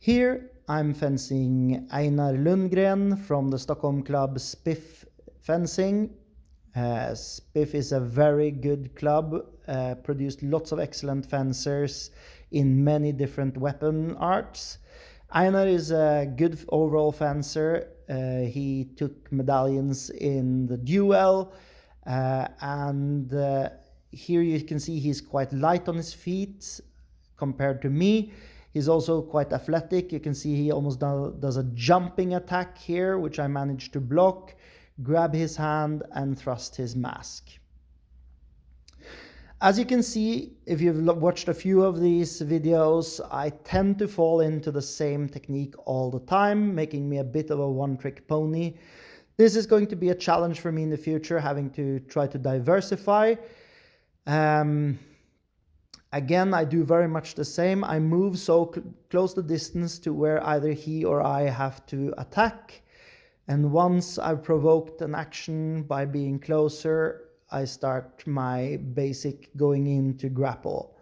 Here I'm fencing Einar Lundgren from the Stockholm club SPIFF fencing. SPIFF is a very good club, produced lots of excellent fencers in many different weapon arts. Einar is a good overall fencer. He took medallions in the duel, and here you can see he's quite light on his feet compared to me. He's also quite athletic. You can see he almost does a jumping attack here, which I managed to block, grab his hand and thrust his mask. As you can see, if you've watched a few of these videos, I tend to fall into the same technique all the time, making me a bit of a one-trick pony. This is going to be a challenge for me in the future, having to try to diversify. Again, I do very much the same. I move so close the distance to where either he or I have to attack. And once I've provoked an action by being closer, I start my basic going in to grapple.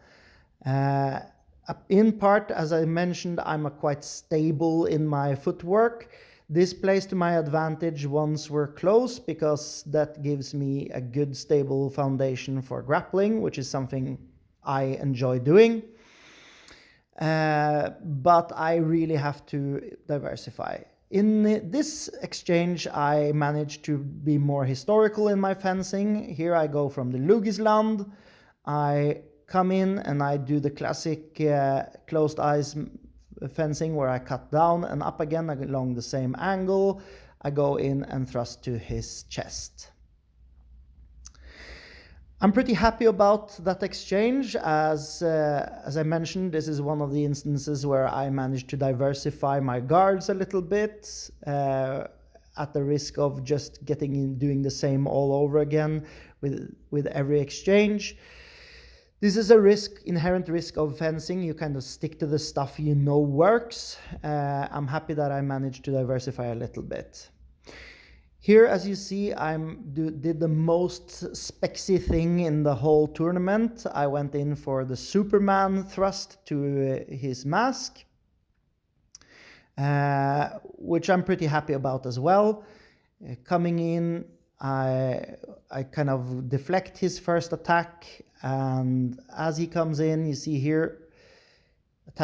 In part, as I mentioned, I'm quite stable in my footwork. This plays to my advantage once we're close, because that gives me a good stable foundation for grappling, which is something I enjoy doing. But I really have to diversify. In this exchange, I managed to be more historical in my fencing. Here I go from the Lugisland. I come in and I do the classic closed eyes fencing, where I cut down and up again along the same angle. I go in and thrust to his chest. I'm pretty happy about that exchange. As I mentioned, this is one of the instances where I managed to diversify my guards a little bit, at the risk of just getting in doing the same all over again with every exchange. This is a inherent risk of fencing. You kind of stick to the stuff you know works. I'm happy that I managed to diversify a little bit. Here, as you see, I did the most spexy thing in the whole tournament. I went in for the Superman thrust to his mask, which I'm pretty happy about as well. Coming in, I kind of deflect his first attack, and as he comes in, you see here,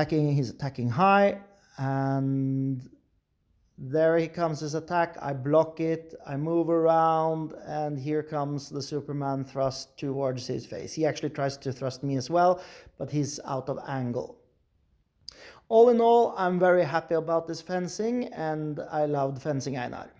he's attacking high, and there he comes his attack. I block it, I move around, and here comes the Superman thrust towards his face. He actually tries to thrust me as well, but he's out of angle. All in all, I'm very happy about this fencing, and I loved fencing Einar.